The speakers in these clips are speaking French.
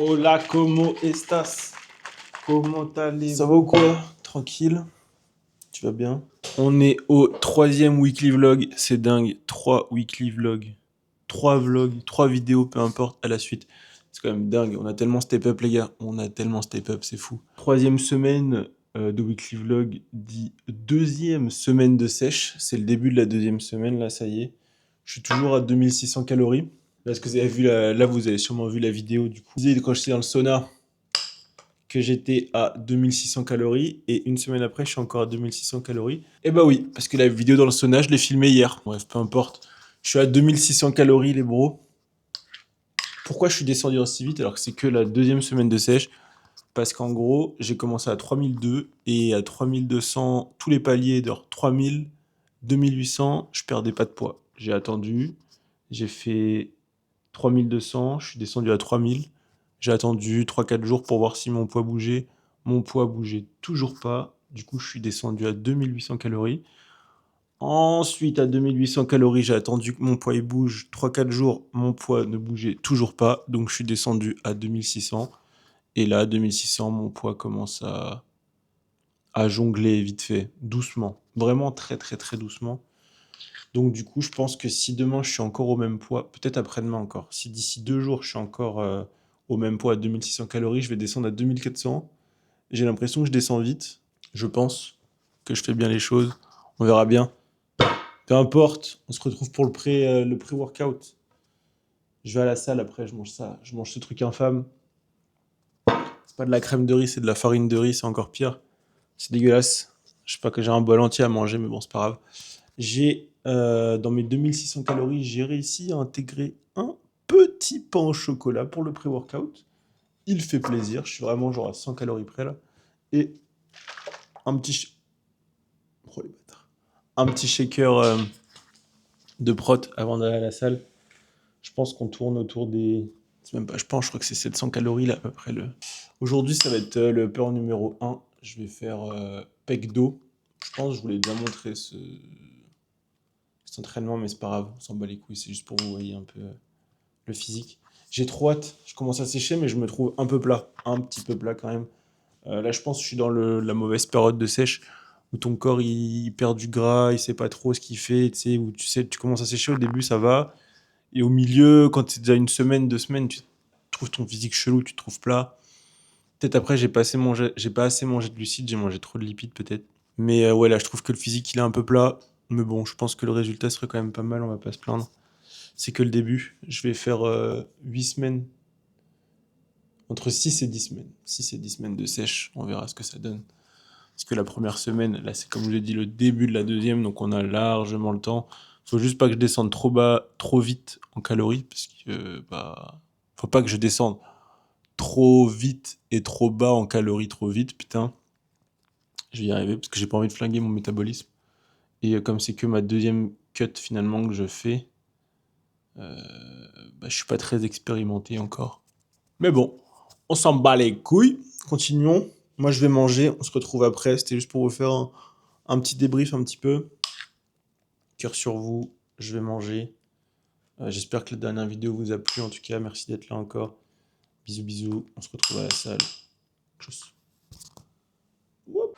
Hola, ¿cómo estás? Comment allez-vous? Ça va ou quoi? Tranquille? Tu vas bien? On est au 3e weekly vlog, c'est dingue. 3 weekly vlogs. 3 vlogs, 3 vidéos, peu importe, à la suite. C'est quand même dingue. On a tellement step up, les gars. On a tellement step up, c'est fou. 3e semaine de weekly vlog dit 2e semaine de sèche. C'est le début de la 2e semaine, là, ça y est. Je suis toujours à 2600 calories. Là, ce que vous avez vu, là, vous avez sûrement vu la vidéo, du coup. Quand j'étais dans le sauna, que j'étais à 2600 calories et une semaine après, je suis encore à 2600 calories. Et bah oui, parce que la vidéo dans le sauna, je l'ai filmée hier. Bref, peu importe. Je suis à 2600 calories, les bros. Pourquoi je suis descendu aussi vite alors que c'est que la 2e semaine de sèche? Parce qu'en gros, j'ai commencé à 3002 et à 3200, tous les paliers de 3000, 2800, je perdais pas de poids. J'ai attendu, j'ai fait 3200, je suis descendu à 3000. J'ai attendu 3-4 jours pour voir si mon poids bougeait. Mon poids bougeait toujours pas. Du coup, je suis descendu à 2800 calories. Ensuite, à 2800 calories, j'ai attendu que mon poids il bouge. 3-4 jours, mon poids ne bougeait toujours pas. Donc, je suis descendu à 2600. Et là, à 2600, mon poids commence à jongler vite fait, doucement. Vraiment très, très, très doucement. Donc, du coup, je pense que si demain, je suis encore au même poids, peut-être après-demain encore, si d'ici 2 jours, je suis encore au même poids à 2600 calories, je vais descendre à 2400. J'ai l'impression que je descends vite. Je pense que je fais bien les choses. On verra bien. Peu importe, on se retrouve pour le pré-workout. Je vais à la salle après, je mange ça. Je mange ce truc infâme. C'est pas de la crème de riz, c'est de la farine de riz, c'est encore pire. C'est dégueulasse. Je sais pas que j'ai un bol entier à manger, mais bon, c'est pas grave. Dans mes 2600 calories, j'ai réussi à intégrer un petit pain au chocolat pour le pré-workout. Il fait plaisir, je suis vraiment genre à 100 calories près là. Et un petit... Oh les bâtards. Un petit shaker de prot avant d'aller à la salle. Je pense qu'on tourne autour des... C'est même pas, je crois que c'est 700 calories là à peu près. Aujourd'hui, ça va être le peur numéro 1. Je vais faire pec dos. Je pense que je voulais déjà montrer cet entraînement, mais c'est pas grave, on s'en bat les couilles, c'est juste pour que vous voyez un peu le physique. J'ai trop hâte, je commence à sécher, mais je me trouve un peu plat, un petit peu plat quand même. Là, je pense que je suis dans la mauvaise période de sèche, où ton corps, il perd du gras, il sait pas trop ce qu'il fait, tu sais, où tu commences à sécher, au début, ça va, et au milieu, quand c'est déjà une semaine, 2 semaines, tu trouves ton physique chelou, tu te trouves plat. Peut-être après, j'ai pas assez mangé de glucides, j'ai mangé trop de lipides peut-être. Mais ouais, là, je trouve que le physique, il est un peu plat. Mais bon, je pense que le résultat serait quand même pas mal, on va pas se plaindre. C'est que le début. Je vais faire 8 semaines. Entre 6 et 10 semaines. 6 et 10 semaines de sèche, on verra ce que ça donne. Parce que la première semaine, là, c'est comme je l'ai dit, le début de la 2e, donc on a largement le temps. Faut juste pas que je descende trop bas, trop vite en calories, parce que, faut pas que je descende trop vite et trop bas en calories trop vite, putain. Je vais y arriver, parce que j'ai pas envie de flinguer mon métabolisme. Et comme c'est que ma 2e cut finalement que je fais, je suis pas très expérimenté encore. Mais bon, on s'en bat les couilles. Continuons. Moi, je vais manger. On se retrouve après. C'était juste pour vous faire un petit débrief un petit peu. Cœur sur vous. Je vais manger. J'espère que la dernière vidéo vous a plu. En tout cas, merci d'être là encore. Bisous, bisous. On se retrouve à la salle. Tchuss. Whoop.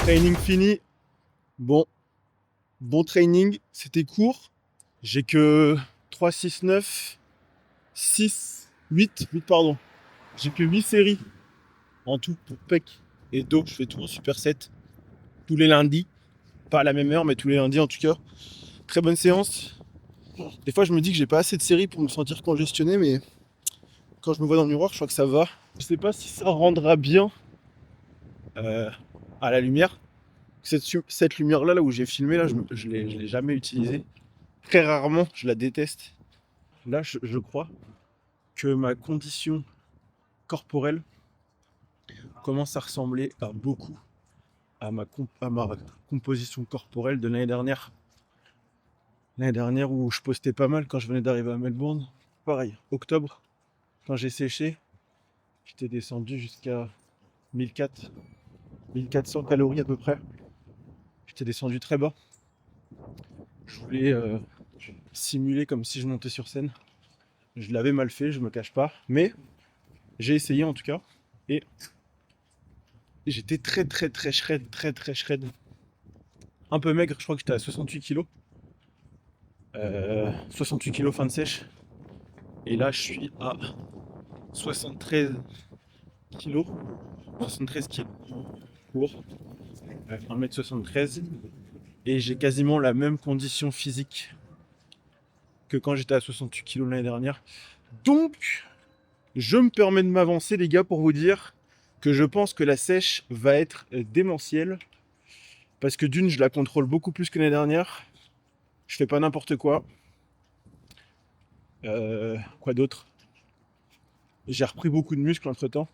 Training fini. Bon training. C'était court. J'ai que 3, 6, 9, 6, 8 pardon. J'ai que 8 séries en tout pour pec et dos. Je fais tout en superset tous les lundis. Pas à la même heure, mais tous les lundis en tout cas. Très bonne séance. Des fois, je me dis que j'ai pas assez de séries pour me sentir congestionné, mais quand je me vois dans le miroir, je crois que ça va. Je sais pas si ça rendra bien à la lumière. Cette lumière-là, là où j'ai filmé, là, je l'ai jamais utilisée. Très rarement, je la déteste. Là, je crois que ma condition corporelle commence à ressembler à beaucoup à ma composition corporelle de l'année dernière. L'année dernière où je postais pas mal quand je venais d'arriver à Melbourne. Pareil, octobre, quand j'ai séché, j'étais descendu jusqu'à 1400 calories à peu près. J'étais descendu très bas. Je voulais simuler comme si je montais sur scène. Je l'avais mal fait, je me cache pas. Mais j'ai essayé en tout cas. Et j'étais très shred. Un peu maigre, je crois que j'étais à 68 kg. 68 kg fin de sèche. Et là, je suis à 73 kg. 73 kg pour 1m73. Et j'ai quasiment la même condition physique que quand j'étais à 68 kg l'année dernière. Donc, je me permets de m'avancer, les gars, pour vous dire que je pense que la sèche va être démentielle. Parce que d'une, je la contrôle beaucoup plus que l'année dernière. Je fais pas n'importe quoi. Quoi d'autre? J'ai repris beaucoup de muscles entre temps.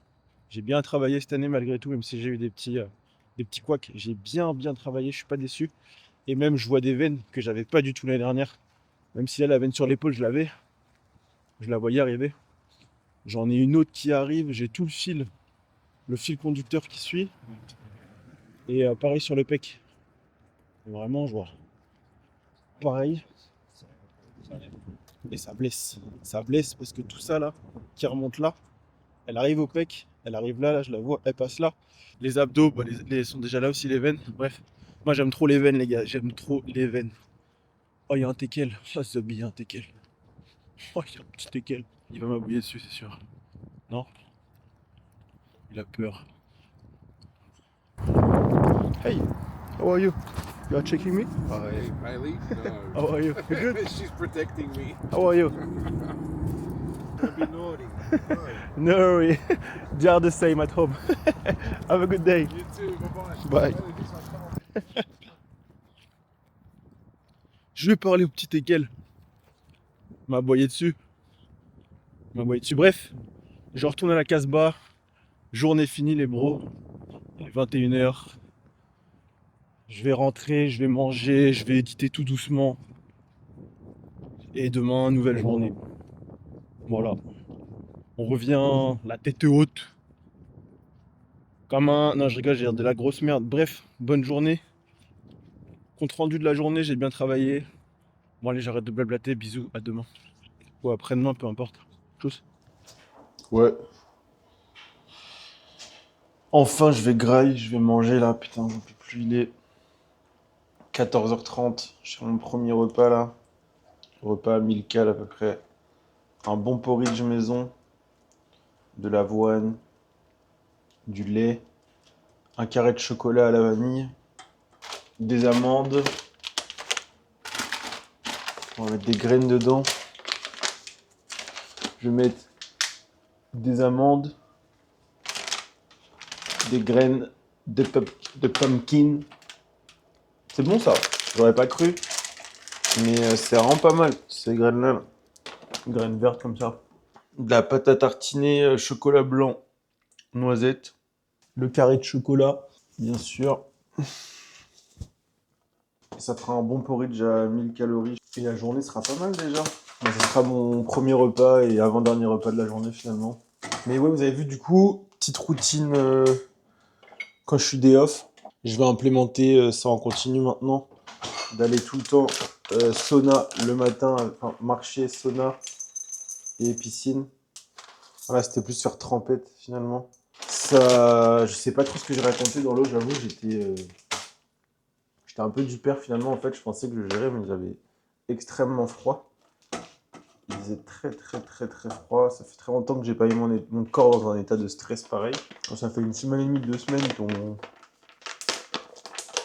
J'ai bien travaillé cette année malgré tout, même si j'ai eu des petits couacs. J'ai bien travaillé, je suis pas déçu. Et même je vois des veines que j'avais pas du tout l'année dernière. Même si là la veine sur l'épaule je l'avais. Je la voyais arriver. J'en ai une autre qui arrive, j'ai tout le fil conducteur qui suit. Et pareil sur le pec. Vraiment je vois. Pareil. Et ça blesse. Ça blesse parce que tout ça là, qui remonte là, elle arrive au pec, elle arrive là, je la vois, elle passe là. Les abdos, bah, sont déjà là aussi, les veines. Bref, moi j'aime trop les veines, les gars, j'aime trop les veines. Oh, il y a un teckel. Ça, c'est il y a un teckel. Oh, il y a un petit teckel. Il va m'abouiller dessus, c'est sûr. Non? Il a peur. Hey, how are you? You are checking me? Hey, Miley? No. How are you? You good? She's protecting me. How are you? Don't be naughty. No worry. They are the same at home. Have a good day. You too. Bye-bye. Bye. Je vais parler au petit teckel. M'a aboyé dessus. Bref, je retourne à la Casbah. Journée finie, les bros. Il est 21h. Je vais rentrer, je vais manger, je vais éditer tout doucement. Et demain, nouvelle journée. Voilà. On revient la tête haute. Comme un... Non, je rigole, j'ai de la grosse merde. Bref, bonne journée. Compte rendu de la journée, j'ai bien travaillé. Bon allez, j'arrête de blablater. Bisous, à demain. Ou après-demain, peu importe. Tchuss. Ouais. Enfin, je vais grailler, je vais manger là. Putain, j'en peux plus. Il est 14h30. Je fais mon premier repas là. Repas à 1000 cal à peu près. Un bon porridge maison. De l'avoine. Du lait. Un carré de chocolat à la vanille. Des amandes. On va mettre des graines dedans. Je vais mettre des amandes. Des graines de pumpkin. C'est bon ça, j'aurais pas cru. Mais c'est vraiment pas mal, ces graines-là. Là. Graines vertes comme ça. De la pâte à tartiner, chocolat blanc, noisette. Le carré de chocolat, bien sûr. Et ça fera un bon porridge à 1000 calories. Et la journée sera pas mal déjà. Mais ce sera mon premier repas et avant-dernier repas de la journée finalement. Mais ouais, vous avez vu du coup, petite routine quand je suis day off. Je vais implémenter ça en continu maintenant. D'aller tout le temps sauna le matin, enfin marcher, sauna et piscine. Voilà, c'était plus faire trempette finalement. Ça, je sais pas trop ce que j'ai raconté dans l'eau, j'avoue, j'étais J'étais un peu du père finalement, en fait, je pensais que je gérais, mais j'avais extrêmement froid. Il faisait très froid. Ça fait très longtemps que j'ai pas mis mon corps dans un état de stress pareil. Quand ça fait 1 semaine et demie, 2 semaines,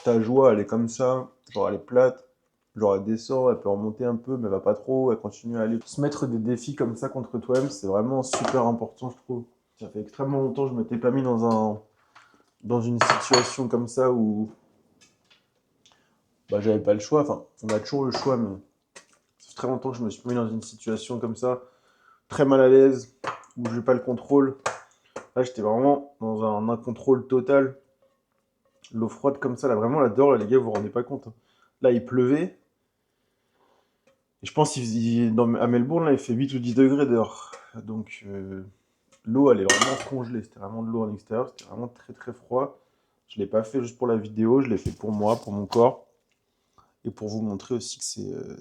ta joie, elle est comme ça. Genre, elle est plate. Genre, elle descend, elle peut remonter un peu, mais elle va pas trop. Elle continue à aller. Se mettre des défis comme ça contre toi-même, c'est vraiment super important, je trouve. Ça fait extrêmement longtemps que je m'étais pas mis dans une situation comme ça où bah, j'avais pas le choix. Enfin, on a toujours le choix, mais ça fait très longtemps que je me suis mis dans une situation comme ça, très mal à l'aise, où j'ai pas le contrôle. Là, j'étais vraiment dans un incontrôle total. L'eau froide comme ça, là, vraiment, là dehors, là, les gars, vous vous rendez pas compte, hein. Là, il pleuvait. Et je pense à Melbourne, là, il fait 8 ou 10 degrés dehors. Donc, l'eau, elle est vraiment congelée. C'était vraiment de l'eau en extérieur. C'était vraiment très froid. Je l'ai pas fait juste pour la vidéo, je l'ai fait pour moi, pour mon corps. Et pour vous montrer aussi que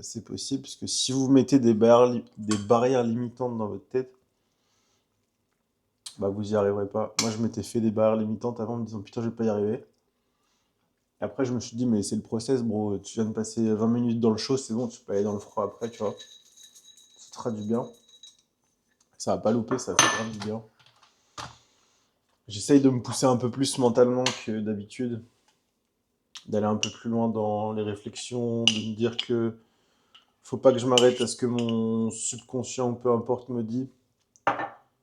c'est possible. Parce que si vous mettez des barrières limitantes dans votre tête, bah vous y arriverez pas. Moi, je m'étais fait des barrières limitantes avant en me disant putain, je vais pas y arriver. Et après, je me suis dit, mais c'est le process, bro. Tu viens de passer 20 minutes dans le chaud, c'est bon, tu peux aller dans le froid après, tu vois. Ça te fera du bien. Ça va pas louper, ça fait vraiment du bien. J'essaye de me pousser un peu plus mentalement que d'habitude. D'aller un peu plus loin dans les réflexions, de me dire que faut pas que je m'arrête à ce que mon subconscient, peu importe, me dit.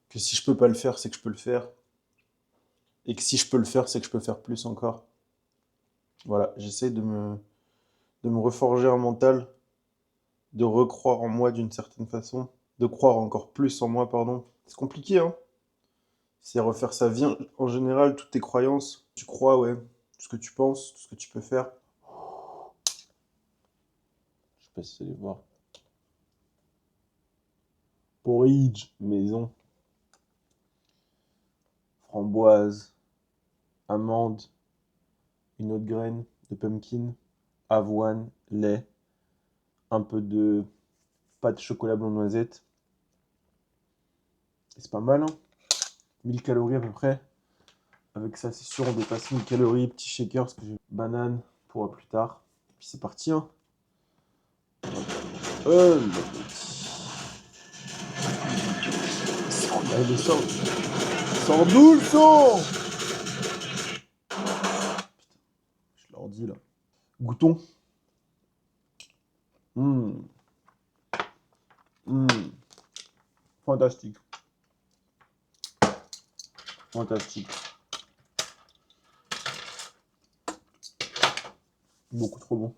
Que si je peux pas le faire, c'est que je peux le faire. Et que si je peux le faire, c'est que je peux faire plus encore. Voilà, j'essaye de me reforger un mental, de recroire en moi d'une certaine façon, de croire encore plus en moi, pardon. C'est compliqué, hein. C'est refaire sa vie en général, toutes tes croyances. Tu crois, ouais, tout ce que tu penses, tout ce que tu peux faire. Je sais pas si vous allez voir. Porridge, maison. Framboise, amande, une autre graine de pumpkin, avoine, lait, un peu de pâte chocolat blanc noisette. Et c'est pas mal, hein. 1000 calories à peu près. Avec ça, c'est sûr, on dépasse 1000 calories. Petit shaker, parce que j'ai banane pour plus tard. Puis c'est parti, hein. Le petit. Allez, sort. Sors d'où le son? Putain, je leur dis là. Goûtons. Fantastique. Fantastique. Beaucoup trop bon.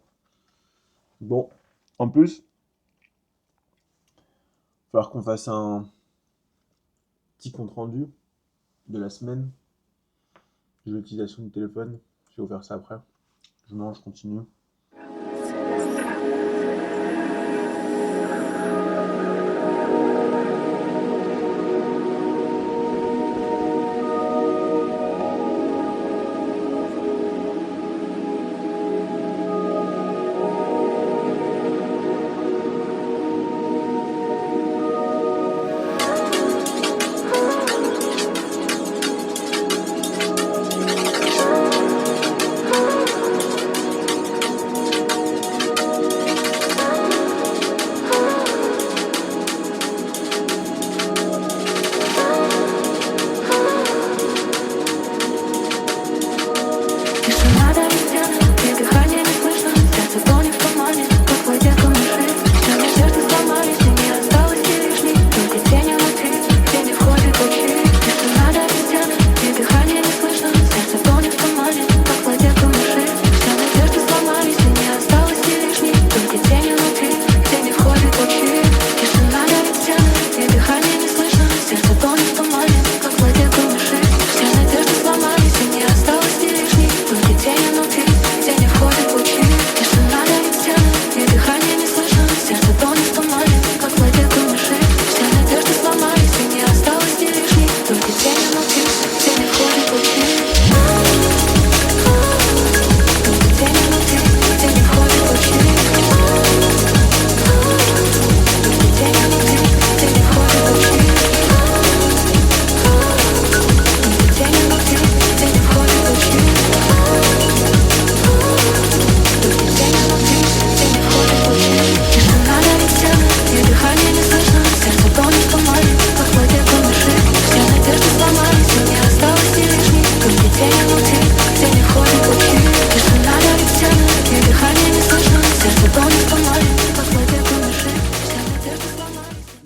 Bon, en plus, il va falloir qu'on fasse un petit compte rendu de la semaine de l'utilisation du téléphone. Je vais vous faire ça après. Je mange, je continue.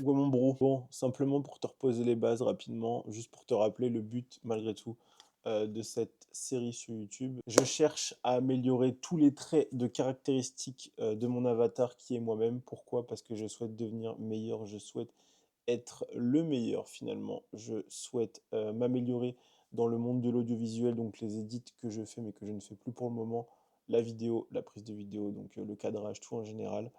Ouais, mon bro. Bon, simplement pour te reposer les bases rapidement, juste pour te rappeler le but, malgré tout, de cette série sur YouTube. Je cherche à améliorer tous les traits de caractéristiques de mon avatar qui est moi-même. Pourquoi? Parce que je souhaite devenir meilleur, je souhaite être le meilleur finalement. Je souhaite m'améliorer dans le monde de l'audiovisuel, donc les edits que je fais mais que je ne fais plus pour le moment, la vidéo, la prise de vidéo, donc le cadrage, tout en général,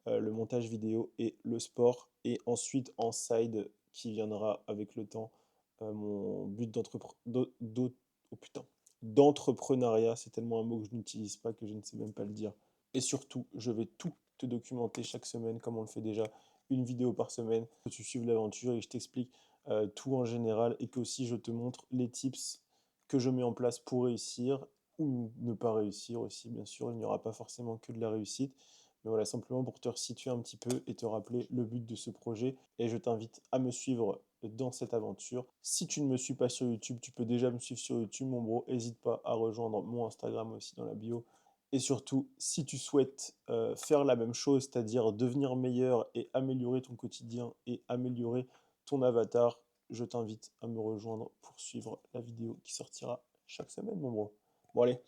le montage vidéo et le sport. Et ensuite en side qui viendra avec le temps, mon but oh putain, d'entrepreneuriat, c'est tellement un mot que je n'utilise pas que je ne sais même pas le dire. Et surtout, je vais tout te documenter chaque semaine, comme on le fait déjà, une vidéo par semaine, que tu suives l'aventure et que je t'explique tout en général et qu'aussi je te montre les tips que je mets en place pour réussir ou ne pas réussir aussi, bien sûr. Il n'y aura pas forcément que de la réussite. Mais voilà, simplement pour te resituer un petit peu et te rappeler le but de ce projet. Et je t'invite à me suivre dans cette aventure. Si tu ne me suis pas sur YouTube, tu peux déjà me suivre sur YouTube, mon bro. N'hésite pas à rejoindre mon Instagram aussi dans la bio. Et surtout, si tu souhaites faire la même chose, c'est-à-dire devenir meilleur et améliorer ton quotidien et améliorer ton avatar, je t'invite à me rejoindre pour suivre la vidéo qui sortira chaque semaine, mon bro. Bon, allez,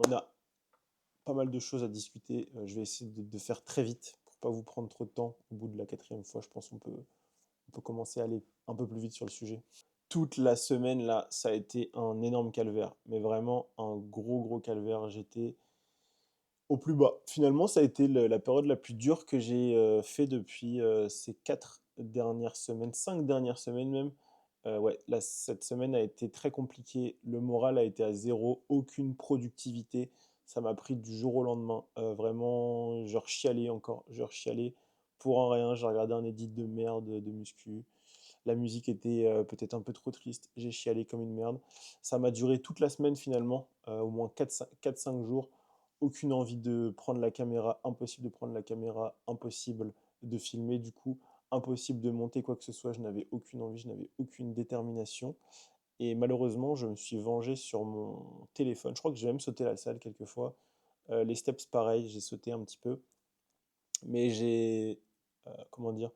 on a pas mal de choses à discuter. Je vais essayer de faire très vite pour pas vous prendre trop de temps. Au bout de la quatrième fois, je pense qu'on peut commencer à aller un peu plus vite sur le sujet. Toute la semaine, là, ça a été un énorme calvaire. Mais vraiment un gros calvaire. J'étais au plus bas. Finalement, ça a été la période la plus dure que j'ai fait depuis ces 4 dernières semaines, 5 dernières semaines même. Ouais, là, cette semaine a été très compliquée. Le moral a été à zéro, aucune productivité. Ça m'a pris du jour au lendemain. Vraiment, je rechialais encore, je rechialais pour un rien. J'ai regardé un edit de merde de muscu. La musique était peut-être un peu trop triste. J'ai chialé comme une merde. Ça m'a duré toute la semaine finalement, au moins 4-5 jours. Aucune envie de prendre la caméra, impossible de prendre la caméra, impossible de filmer du coup, impossible de monter quoi que ce soit. Je n'avais aucune envie, je n'avais aucune détermination. Et malheureusement, je me suis vengé sur mon téléphone. Je crois que j'ai même sauté la salle quelques fois. Les steps, pareil, j'ai sauté un petit peu. Mais comment dire,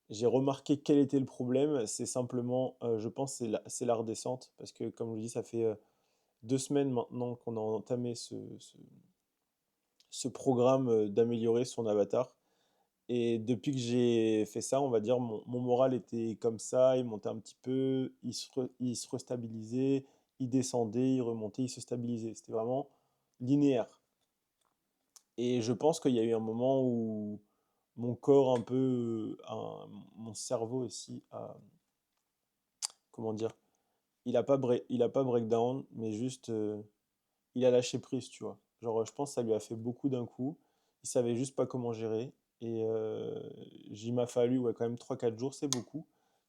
j'ai remarqué quel était le problème. C'est simplement, je pense, c'est la redescente. Parce que, comme je vous dis, ça fait 2 semaines maintenant qu'on a entamé ce programme d'améliorer son avatar. Et depuis que j'ai fait ça, on va dire, mon moral était comme ça, il montait un petit peu, il se restabilisait, il descendait, il remontait, il se stabilisait. C'était vraiment linéaire. Et je pense qu'il y a eu un moment où mon corps un peu, mon cerveau aussi, comment dire, il a pas breakdown, mais juste, il a lâché prise, tu vois. Genre, je pense que ça lui a fait beaucoup d'un coup. Il savait juste pas comment gérer. Et il m'a fallu ouais, quand même 3-4 jours, c'est beaucoup.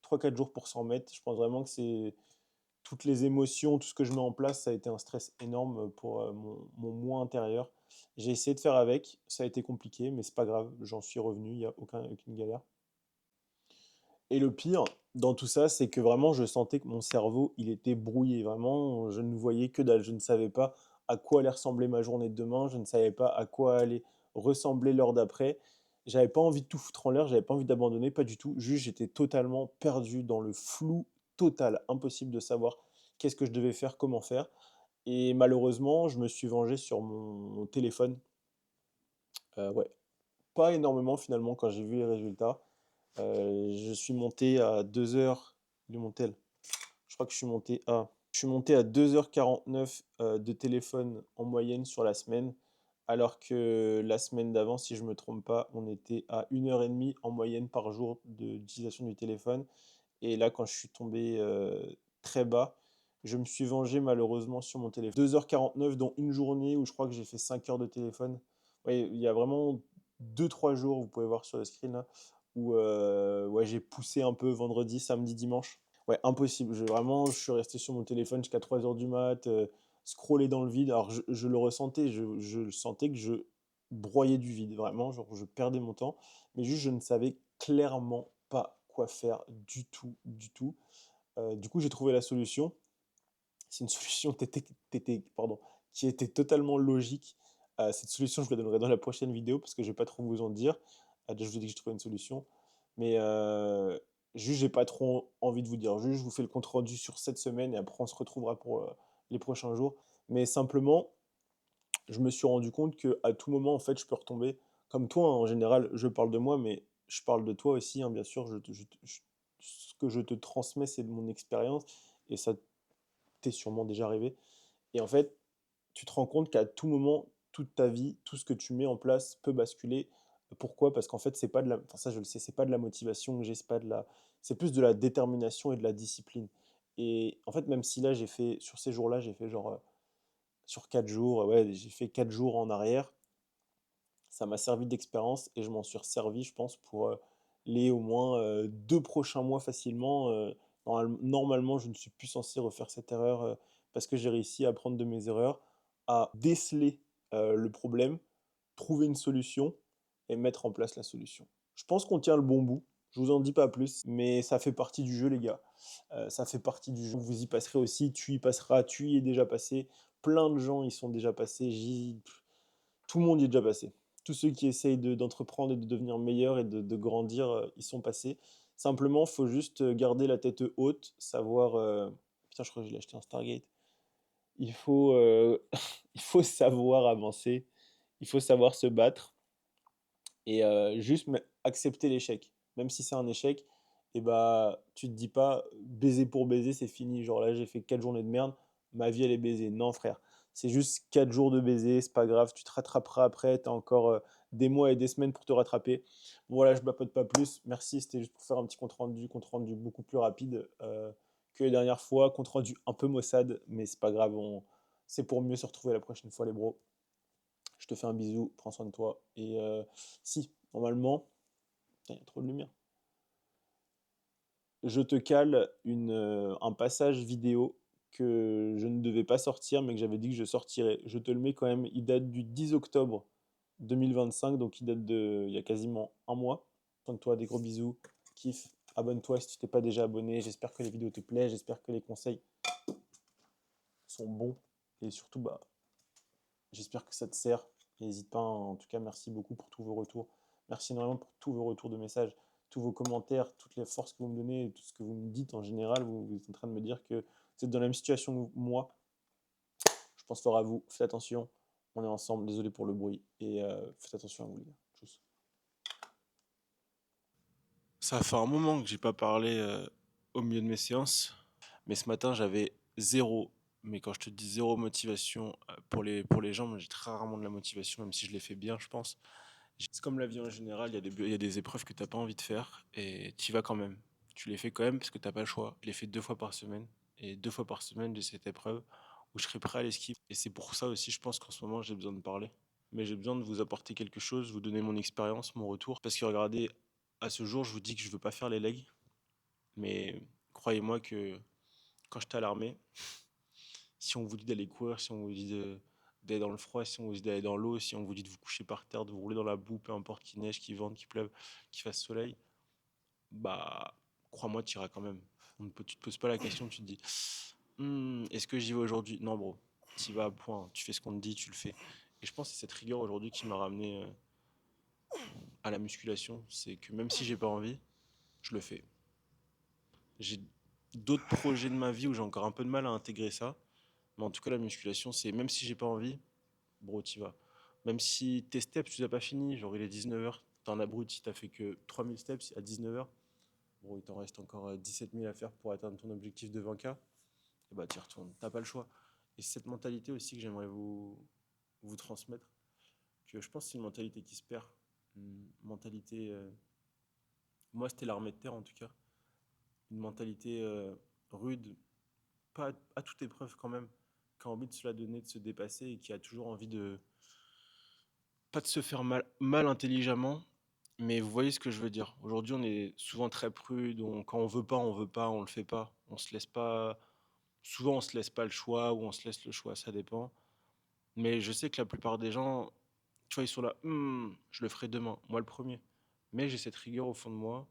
3-4 jours pour s'en remettre. Je pense vraiment que c'est toutes les émotions, tout ce que je mets en place, ça a été un stress énorme pour mon moi intérieur. J'ai essayé de faire avec, ça a été compliqué, mais c'est pas grave, j'en suis revenu, il n'y a aucune galère. Et le pire dans tout ça, c'est que vraiment, je sentais que mon cerveau, il était brouillé. Vraiment, je ne voyais que dalle. Je ne savais pas à quoi allait ressembler ma journée de demain. Je ne savais pas à quoi allait ressembler l'heure d'après. J'avais pas envie de tout foutre en l'air. J'avais pas envie d'abandonner, pas du tout. Juste, j'étais totalement perdu dans le flou total. Impossible de savoir qu'est-ce que je devais faire, comment faire. Et malheureusement, je me suis vengé sur mon téléphone. Ouais, pas énormément finalement quand j'ai vu les résultats. Je suis monté à 2 heures. Il est mon tel. Je crois que je suis monté à 2h49 de téléphone en moyenne sur la semaine, alors que la semaine d'avant, si je ne me trompe pas, on était à 1h30 en moyenne par jour d'utilisation du téléphone. Et là, quand je suis tombé très bas, je me suis vengé malheureusement sur mon téléphone. 2h49, dont une journée où je crois que j'ai fait 5 heures de téléphone. Ouais, il y a vraiment 2-3 jours, vous pouvez voir sur le screen là, où ouais, j'ai poussé un peu vendredi, samedi, dimanche. Ouais, impossible. Vraiment, je suis resté sur mon téléphone jusqu'à 3 heures du mat, scroller dans le vide. Alors, je le ressentais, je sentais que je broyais du vide, vraiment, genre, je perdais mon temps, mais juste, je ne savais clairement pas quoi faire du tout, du tout. Du coup, j'ai trouvé la solution. C'est une solution pardon, qui était totalement logique. Cette solution, je vous la donnerai dans la prochaine vidéo parce que je vais pas trop vous en dire. Déjà, je vous ai dit que j'ai trouvé une solution. Mais juste, j'ai pas trop envie de vous dire. Juste, je vous fais le compte rendu sur cette semaine et après, on se retrouvera pour les prochains jours. Mais simplement, je me suis rendu compte que à tout moment, en fait, je peux retomber. Comme toi, hein, en général, je parle de moi, mais je parle de toi aussi, hein, bien sûr. Ce que je te transmets, c'est de mon expérience et ça t'est sûrement déjà arrivé. Et en fait, tu te rends compte qu'à tout moment, toute ta vie, tout ce que tu mets en place peut basculer. Pourquoi? Parce qu'en fait, c'est pas de la, enfin ça je le sais, c'est pas de la motivation que j'ai, c'est pas de la, c'est plus de la détermination et de la discipline. Et en fait, même si là j'ai fait, sur ces jours-là, j'ai fait genre sur 4 jours, ouais, j'ai fait 4 jours en arrière, ça m'a servi d'expérience et je m'en suis servi, je pense, pour les au moins 2 prochains mois facilement. Normalement, je ne suis plus censé refaire cette erreur parce que j'ai réussi à apprendre de mes erreurs, à déceler le problème, trouver une solution et mettre en place la solution. Je pense qu'on tient le bon bout. Je vous en dis pas plus, mais ça fait partie du jeu, les gars. Ça fait partie du jeu. Vous y passerez aussi, tu y passeras, tu y es déjà passé. Plein de gens y sont déjà passés. Tout le monde y est déjà passé. Tous ceux qui essayent d'entreprendre et de devenir meilleurs et de grandir, ils sont passés. Simplement, il faut juste garder la tête haute, savoir. Putain, je crois que je l'ai acheté en Stargate. Il faut, il faut savoir avancer, il faut savoir se battre et juste accepter l'échec. Même si c'est un échec, et bah, tu te dis pas baiser pour baiser, c'est fini. Genre là, j'ai fait 4 journées de merde, ma vie elle est baisée. Non, frère. C'est juste 4 jours de baiser, c'est pas grave, tu te rattraperas après, tu as encore des mois et des semaines pour te rattraper. Voilà, je papote pas plus. Merci, c'était juste pour faire un petit compte rendu beaucoup plus rapide que les dernières fois. Compte rendu un peu maussade, mais c'est pas grave, c'est pour mieux se retrouver la prochaine fois, les bros. Je te fais un bisou, prends soin de toi. Et si, normalement, il y a trop de lumière. Je te cale un passage vidéo que je ne devais pas sortir, mais que j'avais dit que je sortirais. Je te le mets quand même. Il date du 10 octobre 2025, donc il date il y a quasiment un mois. Prends soin de toi, des gros bisous. Kiffe. Abonne-toi si tu t'es pas déjà abonné. J'espère que les vidéos te plaisent. J'espère que les conseils sont bons. Et surtout, bah, j'espère que ça te sert. N'hésite pas, hein. En tout cas, merci beaucoup pour tous vos retours. Merci énormément pour tous vos retours de messages, tous vos commentaires, toutes les forces que vous me donnez, tout ce que vous me dites en général. Vous êtes en train de me dire que vous êtes dans la même situation que moi. Je pense fort à vous. Faites attention. On est ensemble. Désolé pour le bruit. Et faites attention à vous, les gars. Tchuss. Ça fait un moment que j'ai pas parlé au milieu de mes séances, mais ce matin j'avais zéro. Mais quand je te dis zéro motivation pour les jambes, j'ai très rarement de la motivation, même si je les fais bien, je pense. C'est comme la vie en général, il y a des épreuves que t'as pas envie de faire et tu y vas quand même. Tu les fais quand même parce que t'as pas le choix. Je les fais 2 fois par semaine et 2 fois par semaine j'ai cette épreuve où je serai prêt à l'esquive. Et c'est pour ça aussi, je pense qu'en ce moment j'ai besoin de parler. Mais j'ai besoin de vous apporter quelque chose, vous donner mon expérience, mon retour. Parce que regardez, à ce jour, je vous dis que je veux pas faire les legs, mais croyez-moi que quand j'étais à l'armée, si on vous dit d'aller courir, si on vous dit d'aller dans le froid, si on vous dit d'aller dans l'eau, si on vous dit de vous coucher par terre, de vous rouler dans la boue, peu importe qu'il neige, qu'il vente, qu'il pleuve, qu'il fasse soleil, bah crois-moi, tu iras quand même. Tu te poses pas la question, tu te dis est-ce que j'y vais aujourd'hui? Non, bro, tu vas à point, tu fais ce qu'on te dit, tu le fais. Et je pense que c'est cette rigueur aujourd'hui qui m'a ramené à la musculation. C'est que même si j'ai pas envie, je le fais. J'ai d'autres projets de ma vie où j'ai encore un peu de mal à intégrer ça. Mais en tout cas, la musculation, c'est même si j'ai pas envie, bro, t'y vas. Même si tes steps, tu les as pas finis, genre il est 19h, t'es un abruti, t'as fait que 3000 steps à 19h, bon, il t'en reste encore 17 000 à faire pour atteindre ton objectif de 20K, et bah t'y retournes, t'as pas le choix. Et c'est cette mentalité aussi que j'aimerais vous transmettre, que je pense que c'est une mentalité qui se perd. Une mentalité, moi c'était l'armée de terre en tout cas, une mentalité rude, pas à toute épreuve quand même, qui a envie de se la donner, de se dépasser et qui a toujours envie de, pas de se faire mal intelligemment, mais vous voyez ce que je veux dire. Aujourd'hui, on est souvent très prude, quand on veut pas, on le fait pas. On se laisse pas, souvent on se laisse pas le choix ou on se laisse le choix, ça dépend. Mais je sais que la plupart des gens, tu vois, ils sont là, je le ferai demain, moi le premier. Mais j'ai cette rigueur au fond de moi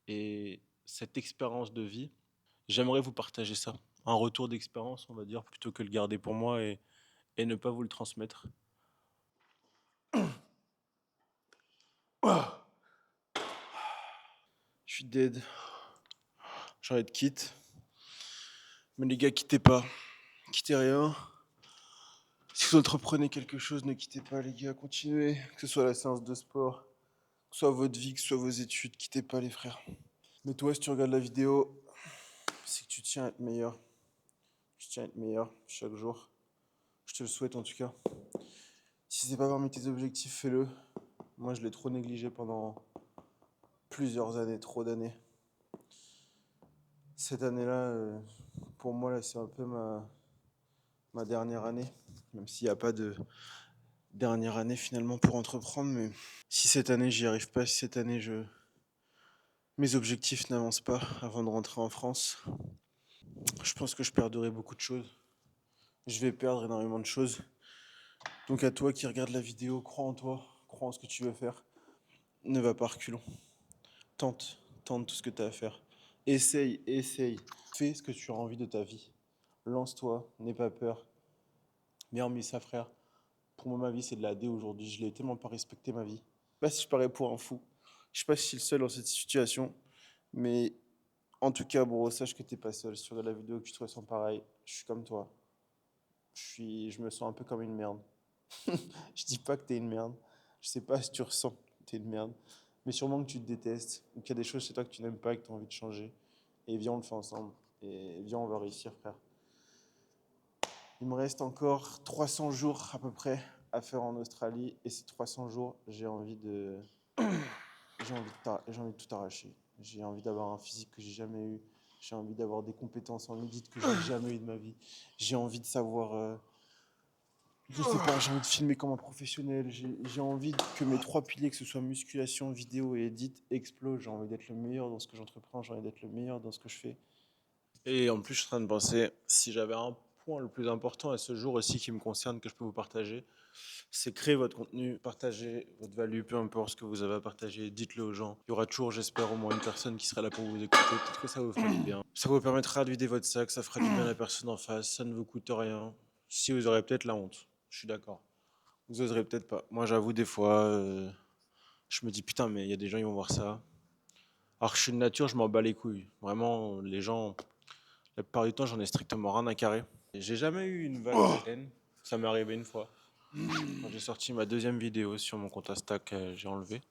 et cette expérience de vie, j'aimerais vous partager ça. Un retour d'expérience, on va dire, plutôt que le garder pour moi et ne pas vous le transmettre. Je suis dead. J'aurais de quitte. Mais les gars, quittez pas. Quittez rien. Si vous entreprenez quelque chose, ne quittez pas, les gars. Continuez. Que ce soit la séance de sport, que ce soit votre vie, que ce soit vos études. Quittez pas, les frères. Mais toi, si tu regardes la vidéo, c'est que tu tiens à être meilleur. Tu tiens à être meilleur chaque jour. Je te le souhaite en tout cas. Si c'est pas parmi tes objectifs, fais-le. Moi, je l'ai trop négligé pendant plusieurs années, trop d'années. Cette année-là, pour moi, là, c'est un peu ma dernière année. Même s'il n'y a pas de dernière année finalement pour entreprendre. Mais si cette année, j'y arrive pas, si cette année, mes objectifs n'avancent pas avant de rentrer en France, je pense que je perdrai beaucoup de choses. Je vais perdre énormément de choses. Donc à toi qui regarde la vidéo, crois en toi, crois en ce que tu veux faire. Ne va pas reculons. Tente tout ce que tu as à faire. Essaye. Fais ce que tu as envie de ta vie. Lance-toi, n'aie pas peur. Mais hormis ça, frère, pour moi, ma vie, c'est de la D aujourd'hui. Je l'ai tellement pas respecté, ma vie. Je sais pas si je parais pour un fou. Je sais pas si je suis le seul dans cette situation. Mais en tout cas, bro, sache que t'es pas seul. Si tu regardes la vidéo et que tu te ressens pareil, je suis comme toi. Je me sens un peu comme une merde. Je dis pas que t'es une merde. Je sais pas si tu ressens que t'es une merde. Mais sûrement que tu te détestes. Ou qu'il y a des choses chez toi que tu n'aimes pas et que tu as envie de changer. Et viens, on le fait ensemble. Et viens, on va réussir, frère. Il me reste encore 300 jours à peu près à faire en Australie. Et ces 300 jours, j'ai envie de tout arracher. J'ai envie d'avoir un physique que j'ai jamais eu. J'ai envie d'avoir des compétences en edit que j'ai jamais eu de ma vie. J'ai envie de savoir, je sais pas, j'ai envie de filmer comme un professionnel. J'ai envie que mes trois piliers, que ce soit musculation, vidéo et edit, explosent. J'ai envie d'être le meilleur dans ce que j'entreprends. J'ai envie d'être le meilleur dans ce que je fais. Et en plus, je suis en train de penser, si j'avais un point le plus important à ce jour aussi qui me concerne, que je peux vous partager, c'est créer votre contenu, partager votre value, peu importe ce que vous avez à partager, dites-le aux gens. Il y aura toujours, j'espère, au moins une personne qui sera là pour vous écouter. Peut-être que ça vous fera du bien. Ça vous permettra de vider votre sac, ça fera du bien à la personne en face, ça ne vous coûte rien. Si vous aurez peut-être la honte, je suis d'accord. Vous oserez peut-être pas. Moi, j'avoue, des fois, je me dis putain, mais il y a des gens, ils vont voir ça. Alors que je suis de nature, je m'en bats les couilles. Vraiment, les gens, la plupart du temps, j'en ai strictement rien à carrer. Et j'ai jamais eu une vague de haine. Ça m'est arrivé une fois. Quand j'ai sorti ma deuxième vidéo sur mon compte Insta que j'ai enlevé.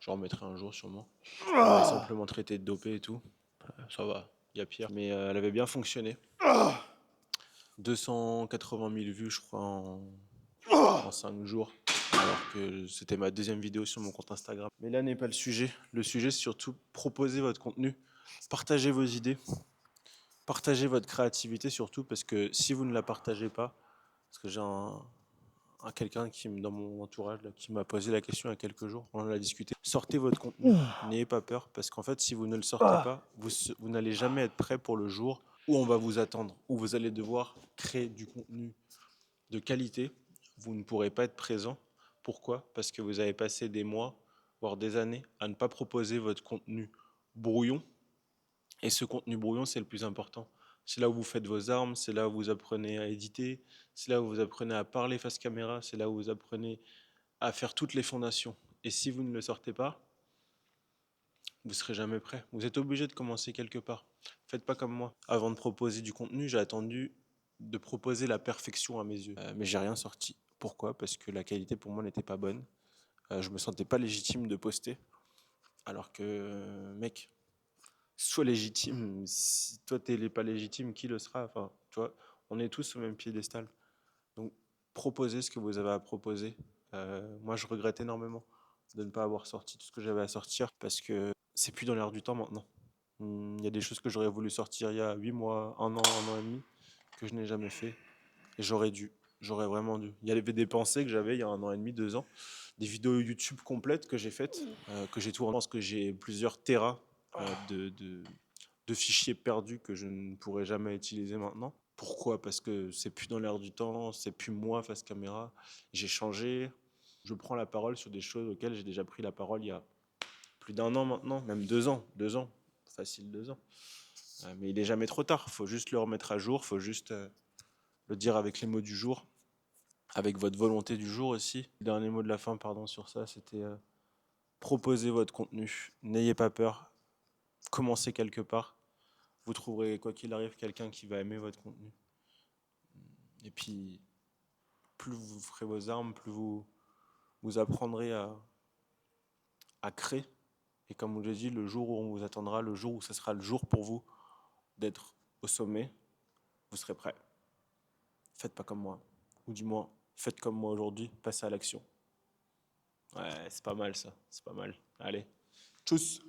J'en remettrai un jour sûrement. Elle m'a simplement traité de dopé et tout. Ça va, il y a pire. Mais elle avait bien fonctionné. 280 000 vues, je crois, en 5 jours. Alors que c'était ma deuxième vidéo sur mon compte Instagram. Mais là n'est pas le sujet. Le sujet, c'est surtout proposer votre contenu. Partagez vos idées. Partagez votre créativité surtout, parce que si vous ne la partagez pas, parce que j'ai quelqu'un dans mon entourage là, qui m'a posé la question il y a quelques jours, on en a discuté. Sortez votre contenu, n'ayez pas peur, parce qu'en fait, si vous ne le sortez pas, vous n'allez jamais être prêt pour le jour où on va vous attendre, où vous allez devoir créer du contenu de qualité. Vous ne pourrez pas être présent. Pourquoi? Parce que vous avez passé des mois, voire des années, à ne pas proposer votre contenu brouillon. Et ce contenu brouillon, c'est le plus important. C'est là où vous faites vos armes, c'est là où vous apprenez à éditer, c'est là où vous apprenez à parler face caméra, c'est là où vous apprenez à faire toutes les fondations. Et si vous ne le sortez pas, vous serez jamais prêt. Vous êtes obligé de commencer quelque part. Faites pas comme moi. Avant de proposer du contenu, j'ai attendu de proposer la perfection à mes yeux. Mais j'ai rien sorti. Pourquoi? Parce que la qualité pour moi n'était pas bonne. Je me sentais pas légitime de poster. Alors que, mec, sois légitime. Si toi t'es pas légitime, qui le sera? Enfin, tu vois, on est tous au même piédestal. Donc, proposez ce que vous avez à proposer. Moi, je regrette énormément de ne pas avoir sorti tout ce que j'avais à sortir parce que c'est plus dans l'air du temps maintenant. Il y a des choses que j'aurais voulu sortir il y a 8 mois, un an et demi, que je n'ai jamais fait. Et j'aurais vraiment dû. Il y avait des pensées que j'avais il y a un an et demi, 2 ans, des vidéos YouTube complètes que j'ai faites, que j'ai tournées. Je pense que j'ai plusieurs terras de fichiers perdus que je ne pourrai jamais utiliser maintenant. Pourquoi? Parce que c'est plus dans l'air du temps, c'est plus moi face caméra. J'ai changé. Je prends la parole sur des choses auxquelles j'ai déjà pris la parole il y a plus d'un an maintenant, même 2 ans, 2 ans, facile 2 ans. Mais il est jamais trop tard. Faut juste le remettre à jour. Faut juste le dire avec les mots du jour, avec votre volonté du jour aussi. Le dernier mot de la fin, pardon, sur ça, c'était proposer votre contenu. N'ayez pas peur. commencez quelque part. Vous trouverez, quoi qu'il arrive, quelqu'un qui va aimer votre contenu. Et puis, plus vous ferez vos armes, plus vous apprendrez à créer. Et comme je l'ai dit, le jour où on vous attendra, le jour où ce sera le jour pour vous d'être au sommet, vous serez prêt. Faites pas comme moi. Ou dis-moi, faites comme moi aujourd'hui, passez à l'action. Ouais, c'est pas mal ça, c'est pas mal. Allez, tchuss!